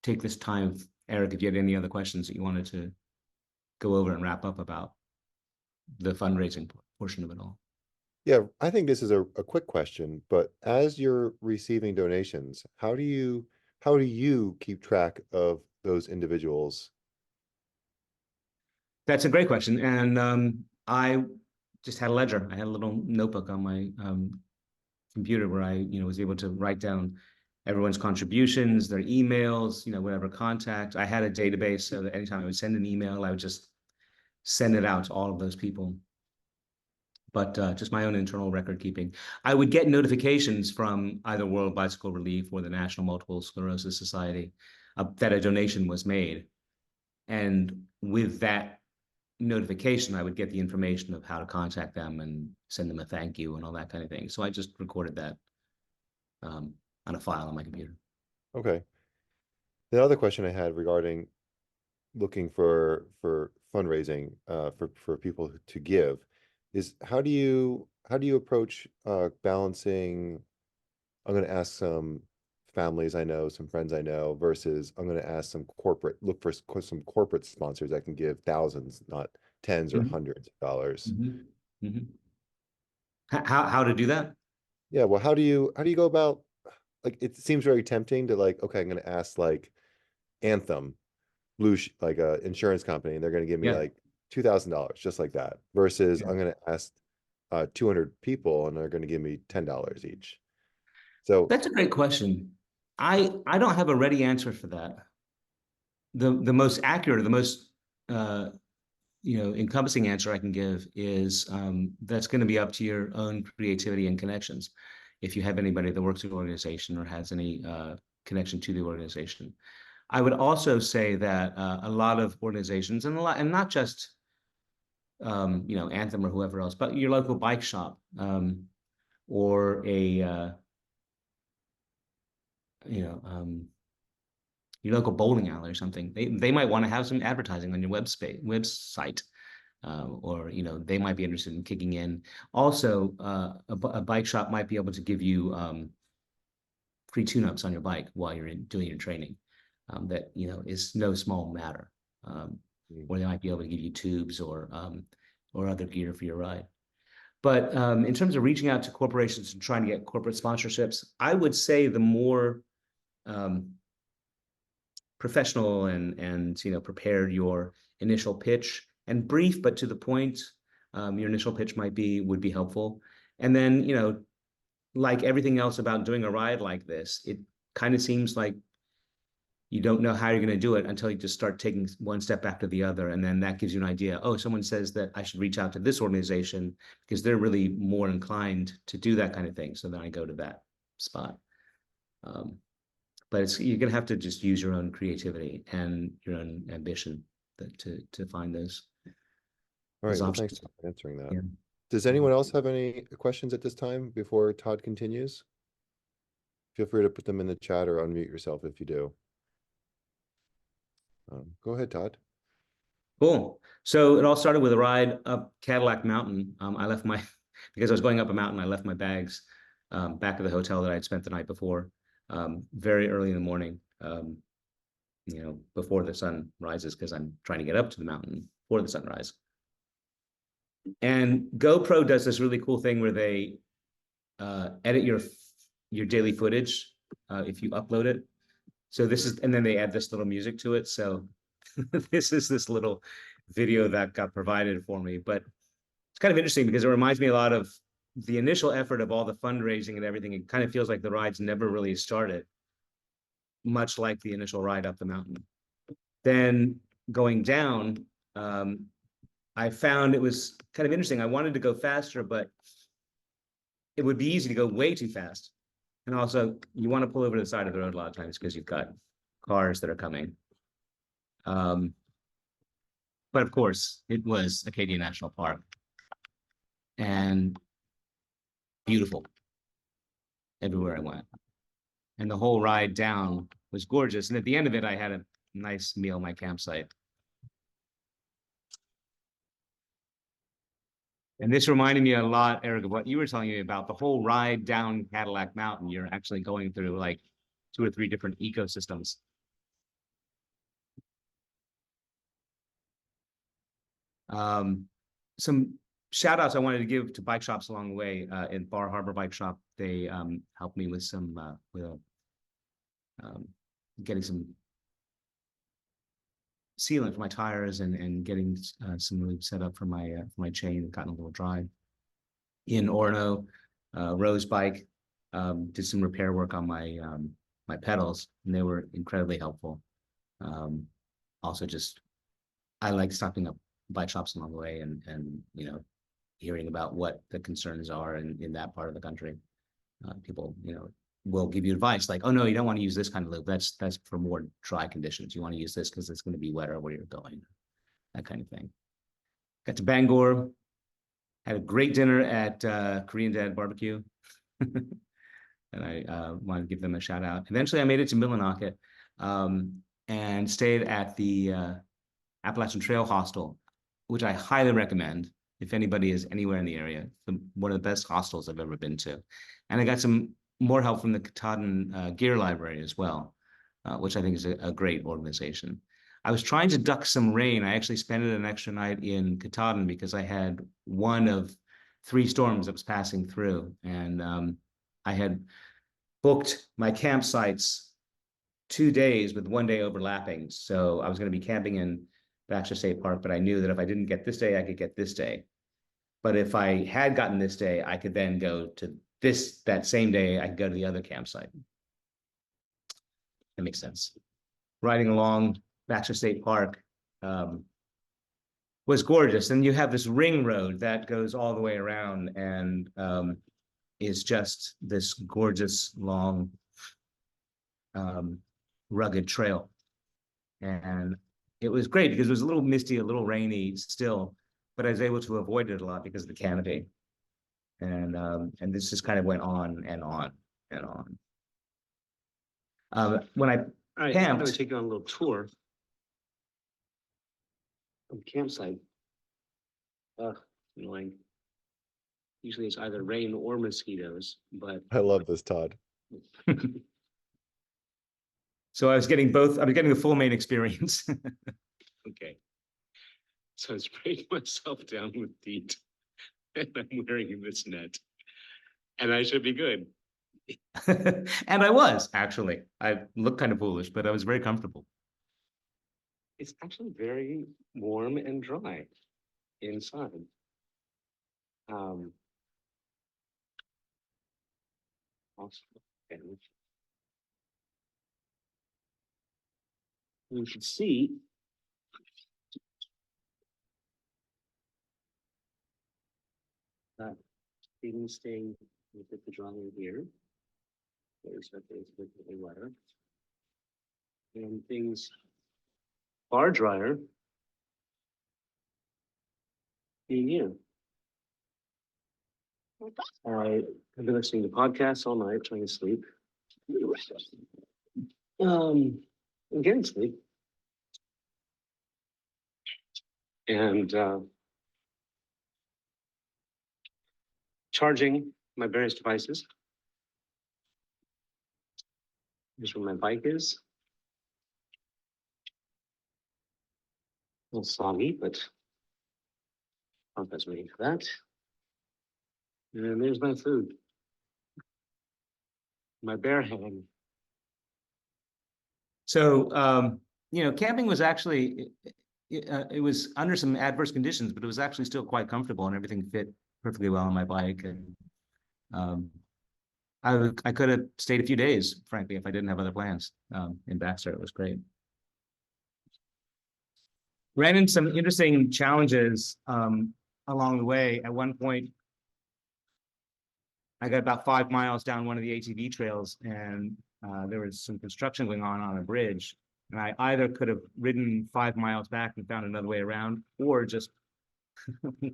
take this time, Eric, if you had any other questions that you wanted to go over and wrap up about the fundraising portion of it all. Yeah, I think this is a quick question, but as you're receiving donations, how do you keep track of those individuals? That's a great question. And I just had a ledger. I had a little notebook on my computer where I, was able to write down everyone's contributions, their emails, whatever contact. I had a database so that anytime I would send an email, I would just send it out to all of those people. But just my own internal record keeping. I would get notifications from either World Bicycle Relief or the National Multiple Sclerosis Society that a donation was made. And with that notification, I would get the information of how to contact them and send them a thank you and all that kind of thing. So I just recorded that on a file on my computer. Okay. The other question I had regarding looking for fundraising for people to give is how do you approach balancing? I'm going to ask some families I know, some friends I know, versus I'm going to ask look for some corporate sponsors that can give thousands, not tens or hundreds of dollars. How to do that? Yeah, well, how do you go about, like, it seems very tempting to, like, okay, I'm going to ask like Anthem, like a insurance company, and they're going to give me Yeah. like $2,000 just like that, versus Yeah. I'm going to ask 200 people and they're going to give me $10 each. So That's a great question. I don't have a ready answer for that. The most accurate, the most encompassing answer I can give is that's going to be up to your own creativity and connections. If you have anybody that works in the organization or has any connection to the organization. I would also say that a lot of organizations and not just Anthem or whoever else, but your local bike shop or a your local bowling alley or something. They might want to have some advertising on your website. Or they might be interested in kicking in. Also, a bike shop might be able to give you free tune-ups on your bike while you're doing your training. That is no small matter. Or they might be able to give you tubes or other gear for your ride. But in terms of reaching out to corporations and trying to get corporate sponsorships, I would say the more professional and prepared your initial pitch, and brief but to the point, your initial pitch would be helpful. And then like everything else about doing a ride like this, it kind of seems like you don't know how you're going to do it until you just start taking one step after the other, and then that gives you an idea. Oh, someone says that I should reach out to this organization because they're really more inclined to do that kind of thing, so then I go to that spot. But you're going to have to just use your own creativity and your own ambition to find those. all right, well, thanks for answering that. Yeah. Does anyone else have any questions at this time before Todd continues? Feel free to put them in the chat or unmute yourself if you do. Go ahead, Todd. Cool. So it all started with a ride up Cadillac Mountain. I left because I was going up a mountain, I left my bags back at the hotel that I'd spent the night before, very early in the morning, before the sun rises, because I'm trying to get up to the mountain before the sunrise. And GoPro does this really cool thing where they edit your daily footage if you upload it. So and then they add this little music to it. So this is this little video that got provided for me, but it's kind of interesting because it reminds me a lot of the initial effort of all the fundraising and everything. It kind of feels like the rides never really started, much like the initial ride up the mountain. Then going down, I found it was kind of interesting. I wanted to go faster, but it would be easy to go way too fast. And also, you want to pull over to the side of the road a lot of times because you've got cars that are coming. But of course, it was Acadia National Park. And beautiful everywhere I went. And the whole ride down was gorgeous. And at the end of it, I had a nice meal at my campsite. And this reminded me a lot, Eric, of what you were telling me about the whole ride down Cadillac Mountain. You're actually going through like 2 or 3 different ecosystems. Some shout outs I wanted to give to bike shops along the way. In Bar Harbor Bike Shop, they helped me with getting some sealant for my tires and getting some lube set up for my chain. Gotten a little dry. In Orono, Rose Bike did some repair work on my pedals, and they were incredibly helpful. Also, I like stopping up bike shops along the way and hearing about what the concerns are in that part of the country. People will give you advice like, oh no, you don't want to use this kind of lube. That's for more dry conditions. You want to use this because it's going to be wetter where you're going, that kind of thing. got to Bangor, had a great dinner at Korean Dad Barbecue. And I want to give them a shout out. Eventually, I made it to Millinocket and stayed at the Appalachian Trail Hostel, which I highly recommend if anybody is anywhere in the area. One of the best hostels I've ever been to. And I got some more help from the Katahdin Gear Library as well, which I think is a great organization. I was trying to duck some rain. I actually spent an extra night in Katahdin because I had one of 3 storms that was passing through. And I had booked my campsites 2 days with 1 day overlapping. So I was going to be camping in Baxter State Park, but I knew that if I didn't get this day, I could get this day. But if I had gotten this day, I could then go to that same day, I could go to the other campsite. That makes sense. Riding along Baxter State Park was gorgeous. And you have this ring road that goes all the way around and is just this gorgeous, long, rugged trail. And it was great because it was a little misty, a little rainy still, but I was able to avoid it a lot because of the canopy. And this just kind of went on and on and on. When I All right, I'm camped, gonna take you on a little tour of the campsite. Annoying. Usually it's either rain or mosquitoes, but I love this, Todd. so I was getting both. I was getting the full Maine experience. okay. So I sprayed myself down with DEET, and I'm wearing this net, and I should be good. And I was actually. I looked kind of foolish, but I was very comfortable. It's actually very warm and dry inside. Also, you can see that things staying with the dryer here. There's that it's completely wetter. And things are drier being here. I've been listening to podcasts all night, trying to sleep. I'm getting sleep. And charging my various devices. Here's where my bike is. A little soggy, but pump is waiting for that. And there's my food. My bare hand. So, camping was actually, it was under some adverse conditions, but it was actually still quite comfortable and everything fit perfectly well on my bike. And I could have stayed a few days, frankly, if I didn't have other plans in Baxter. It was great. Ran into some interesting challenges along the way. At one point, I got about 5 miles down one of the ATV trails, and there was some construction going on a bridge. And I either could have ridden 5 miles back and found another way around, or just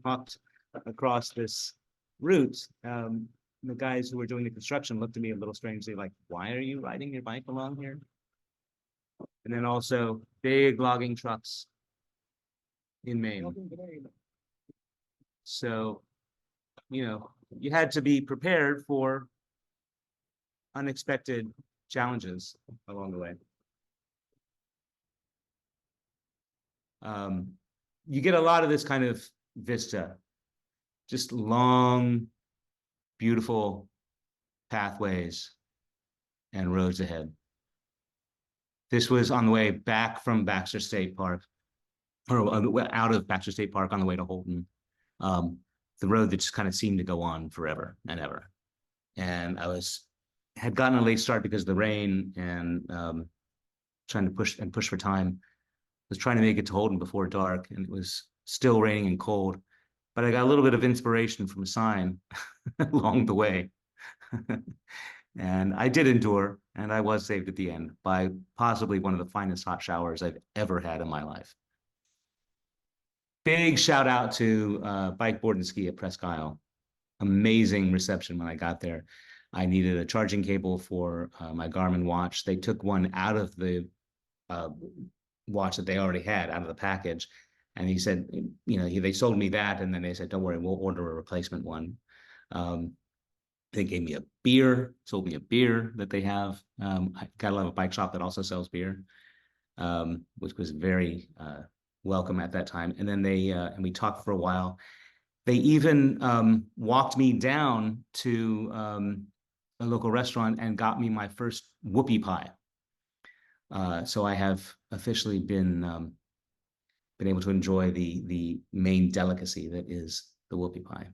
walked across this route. The guys who were doing the construction looked at me a little strangely, like, "Why are you riding your bike along here?" And then also big logging trucks in Maine. So, you had to be prepared for unexpected challenges along the way. You get a lot of this kind of vista, just long, beautiful pathways and roads ahead. This was on the way back from Baxter State Park, or out of Baxter State Park on the way to Holton. The road that just kind of seemed to go on forever and ever. And I had gotten a late start because of the rain and trying to push for time. I was trying to make it to Holton before dark, and it was still raining and cold. But I got a little bit of inspiration from a sign along the way. And I did endure, and I was saved at the end by possibly one of the finest hot showers I've ever had in my life. big shout out to Bike, Board, and Ski at Presque Isle. Amazing reception when I got there. I needed a charging cable for my Garmin watch. They took one out of the watch that they already had out of the package. And he said, you know, they sold me that. And then they said, don't worry, we'll order a replacement one. They gave me a beer, sold me a beer that they have. I got a lot of a bike shop that also sells beer, which was very welcome at that time. And then and we talked for a while. They even walked me down to a local restaurant and got me my first whoopie pie. So I have officially been able to enjoy the Maine delicacy that is the whoopie pie.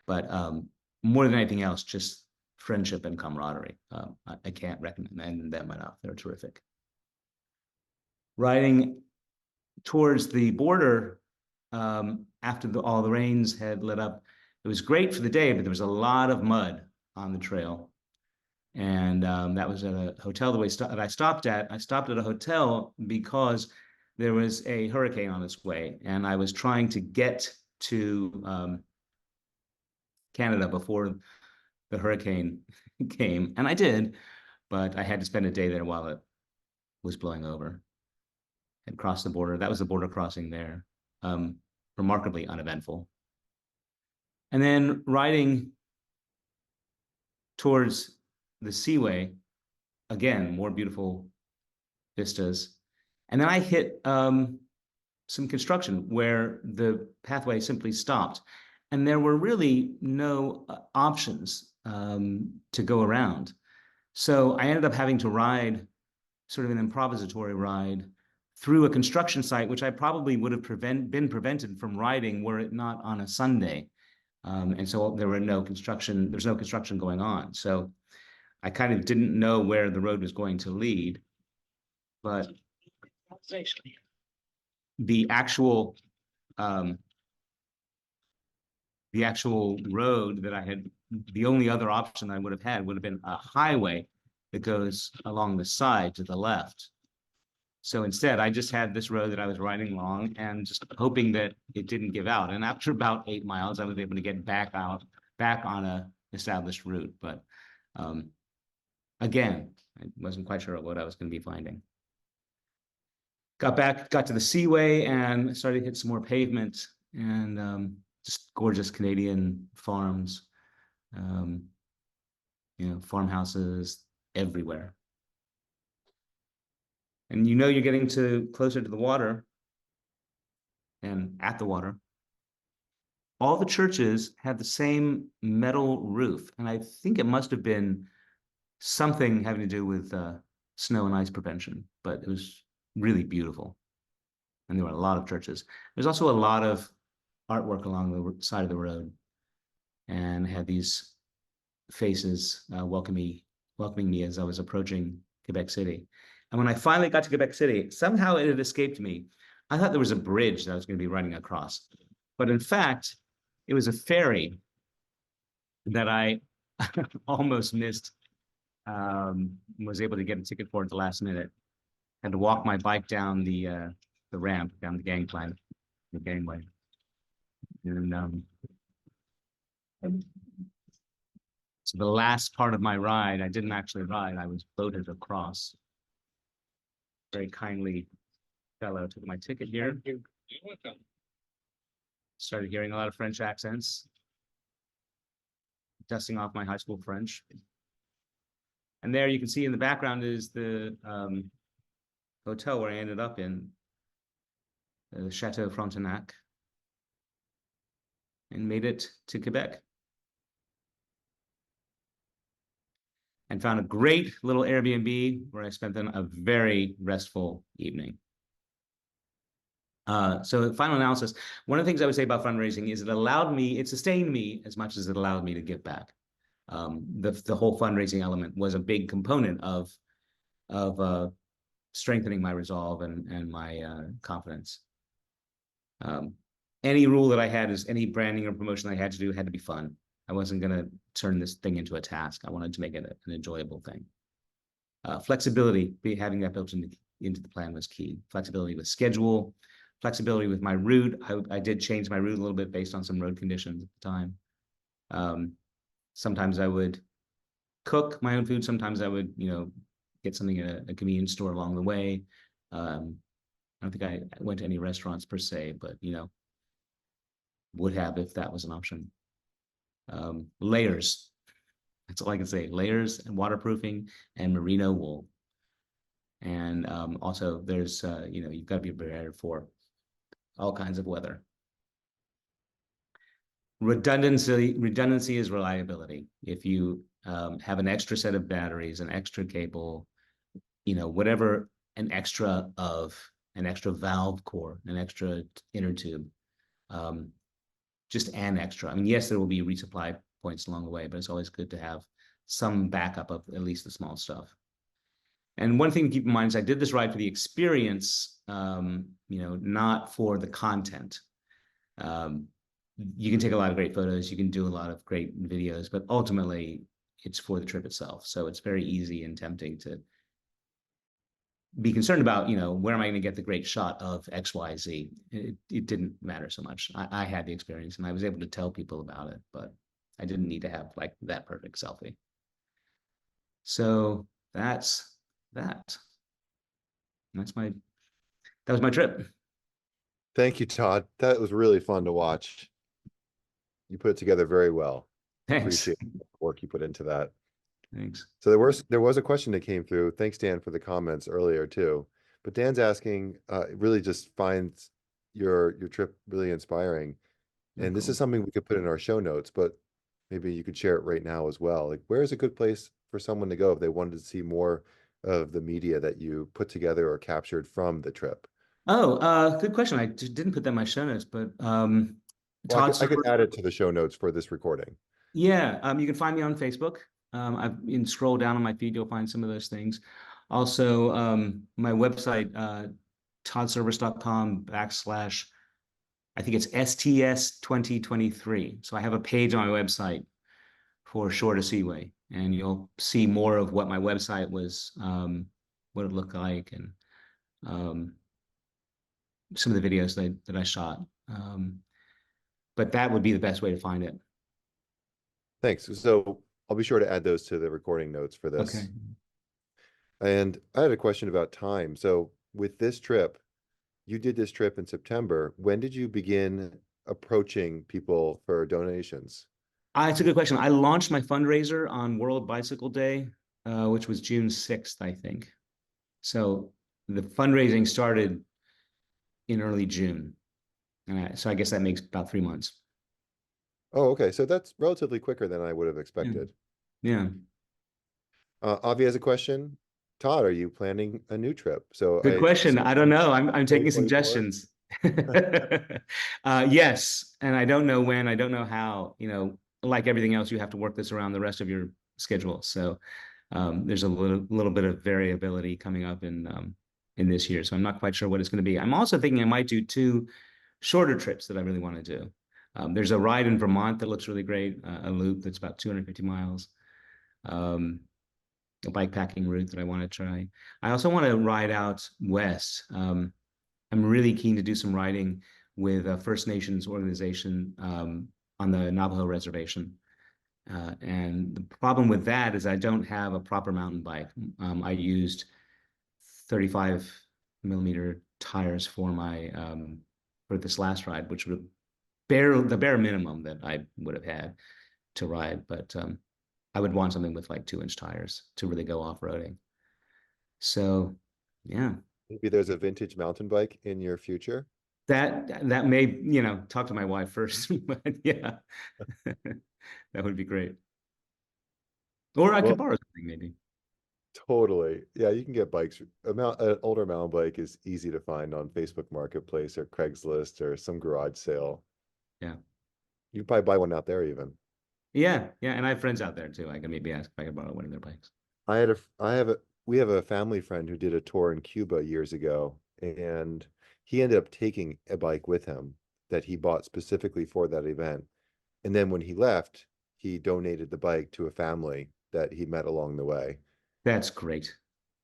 But more than anything else, just friendship and camaraderie. I can't recommend them enough. They're terrific. Riding towards the border after all the rains had let up, it was great for the day, but there was a lot of mud on the trail. And that was at a hotel that I stopped at. I stopped at a hotel because there was a hurricane on its way, and I was trying to get to Canada before the hurricane came, and I did, but I had to spend a day there while it was blowing over and cross the border. That was the border crossing there. Remarkably uneventful. And then riding towards the Seaway, again, more beautiful vistas. And then I hit some construction where the pathway simply stopped. And there were really no options to go around. So I ended up having to ride sort of an improvisatory ride through a construction site, which I probably would have been prevented from riding were it not on a Sunday. And so there's no construction going on. So I kind of didn't know where the road was going to lead, but the actual road that I had, the only other option I would have had would have been a highway that goes along the side to the left. So instead, I just had this road that I was riding along and just hoping that it didn't give out. And after about 8 miles, I was able to get back on a established route. But again, I wasn't quite sure what I was going to be finding. Got to the Seaway and started to hit some more pavement and just gorgeous Canadian farms, farmhouses everywhere. And you know you're getting closer to the water and at the water. All the churches had the same metal roof. And I think it must have been something having to do with snow and ice prevention, but it was really beautiful. And there were a lot of churches. There's also a lot of artwork along the side of the road, and had these faces welcoming me as I was approaching Quebec City. And when I finally got to Quebec City, somehow it had escaped me. I thought there was a bridge that I was going to be running across. But in fact, it was a ferry that I almost missed, was able to get a ticket for at the last minute. Had to walk my bike down the ramp, down the gangplank, the gangway. And so the last part of my ride, I didn't actually ride, I was floated across. Very kindly fellow took my ticket here. You're welcome. Started hearing a lot of French accents, dusting off my high school French. And there you can see in the background is the hotel where I ended up in, the Chateau Frontenac, and made it to Quebec. And found a great little Airbnb where I spent a very restful evening. So final analysis, one of the things I would say about fundraising is it sustained me as much as it allowed me to give back. The whole fundraising element was a big component of strengthening my resolve and my confidence. Any rule that I had is any branding or promotion I had to do had to be fun. I wasn't going to turn this thing into a task. I wanted to make it an enjoyable thing. Flexibility, having that built into the plan was key. Flexibility with schedule, flexibility with my route. I did change my route a little bit based on some road conditions at the time. Sometimes I would cook my own food. Sometimes I would, get something at a convenience store along the way. I don't think I went to any restaurants per se, but would have if that was an option. Layers. That's all I can say. Layers and waterproofing and merino wool. And also there's, you've got to be prepared for all kinds of weather. Redundancy is reliability. If you have an extra set of batteries, an extra cable, whatever, an extra valve core, an extra inner tube, just an extra. I mean, yes, there will be resupply points along the way, but it's always good to have some backup of at least the small stuff. And one thing to keep in mind is I did this ride for the experience, not for the content. You can take a lot of great photos, you can do a lot of great videos, but ultimately it's for the trip itself. So it's very easy and tempting to be concerned about, where am I going to get the great shot of X, Y, Z? It didn't matter so much. I had the experience and I was able to tell people about it, but I didn't need to have like that perfect selfie. So that's that. That was my trip. Thank you, Todd. That was really fun to watch. You put it together very well. Thanks. Appreciate the work you put into that. Thanks. So there was a question that came through. Thanks, Dan, for the comments earlier too. But Dan's asking, really just finds your trip really inspiring. And this is something we could put in our show notes, but maybe you could share it right now as well. Like, where is a good place for someone to go if they wanted to see more of the media that you put together or captured from the trip? Oh, good question. I just didn't put that in my show notes, but Well, Todd I could add it to the show notes for this recording. Yeah, you can find me on Facebook. You can scroll down on my feed, you'll find some of those things. Also, my website, toddcerveris.com / I think it's STS 2023. So I have a page on my website for Shorter Seaway, and you'll see more of what my website was, what it looked like, and some of the videos that I shot. But that would be the best way to find it. Thanks. So I'll be sure to add those to the recording notes for this. Okay. And I had a question about time. So with this trip, you did this trip in September. When did you begin approaching people for donations? It's a good question. I launched my fundraiser on World Bicycle Day, which was June 6th, I think. So the fundraising started in early June. So I guess that makes about 3 months. Oh, okay. So that's relatively quicker than I would have expected. Yeah. Avi has a question. Todd, are you planning a new trip? So Good question. I don't know. I'm taking 2024? suggestions. Yes, and I don't know when, I don't know how, like everything else, you have to work this around the rest of your schedule. So there's a little bit of variability coming up in this year. So I'm not quite sure what it's going to be. I'm also thinking I might do 2 shorter trips that I really want to do. There's a ride in Vermont that looks really great, a loop that's about 250 miles. A bikepacking route that I want to try. I also want to ride out west. I'm really keen to do some riding with a First Nations organization on the Navajo reservation. And the problem with that is I don't have a proper mountain bike. I used 35mm tires for my for this last ride, which would the bare minimum that I would have had to ride, but I would want something with like 2-inch tires to really go off-roading. So yeah. Maybe there's a vintage mountain bike in your future. That may, talk to my wife first, but yeah, that would be great. Or I could borrow something maybe. Totally. Yeah, you can get bikes. An older mountain bike is easy to find on Facebook Marketplace or Craigslist or some garage sale. Yeah. You can probably buy one out there even. Yeah, and I have friends out there too. I can maybe ask if I could borrow one of their bikes. We have a family friend who did a tour in Cuba years ago, and he ended up taking a bike with him that he bought specifically for that event. And then when he left, he donated the bike to a family that he met along the way. That's great.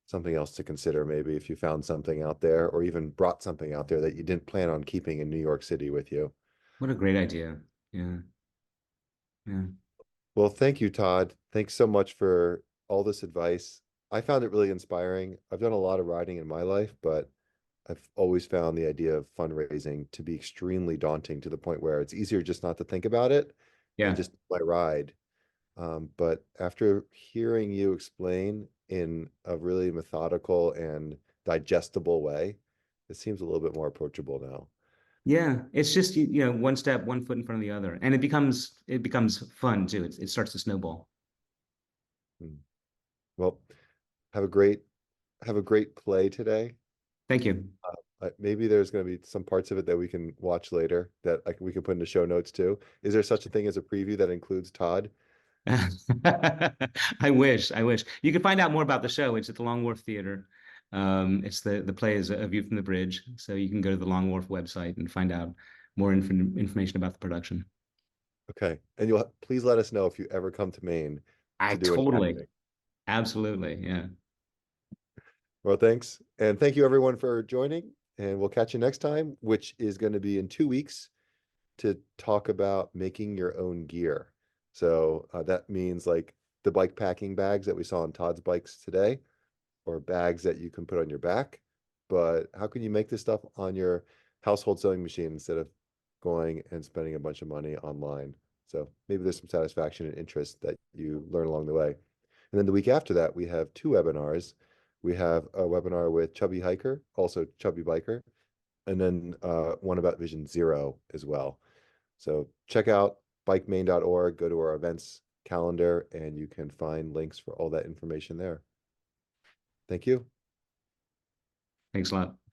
something else to consider, maybe if you found something out there or even brought something out there that you didn't plan on keeping in New York City with you. What a great idea. Yeah. Yeah. Well, thank you, Todd. Thanks so much for all this advice. I found it really inspiring. I've done a lot of riding in my life, but I've always found the idea of fundraising to be extremely daunting, to the point where it's easier just not to think about it and Yeah. just do my ride. But after hearing you explain in a really methodical and digestible way, it seems a little bit more approachable now. Yeah. It's just, one step, one foot in front of the other. And it becomes fun too. It starts to snowball. Hmm. Well, have a great play today. Thank you. Maybe there's going to be some parts of it that we can watch later that we can put in the show notes too. Is there such a thing as a preview that includes Todd? I wish. You can find out more about the show. It's at the Long Wharf Theater. It's the play is A View from the Bridge. So you can go to the Long Wharf website and find out more information about the production. Okay. And you'll please let us know if you ever come to Maine I to do any totally, acting. absolutely, yeah. Well, thanks. And thank you everyone for joining. And we'll catch you next time, which is going to be in 2 weeks, to talk about making your own gear. So that means like the bike packing bags that we saw on Todd's bikes today, or bags that you can put on your back. But how can you make this stuff on your household sewing machine instead of going and spending a bunch of money online? So maybe there's some satisfaction and interest that you learn along the way. And then the week after that, we have 2 webinars. We have a webinar with Chubby Hiker, also Chubby Biker, and then one about Vision Zero as well. So check out bikemaine.org, go to our events calendar, and you can find links for all that information there. Thank you. Thanks a lot.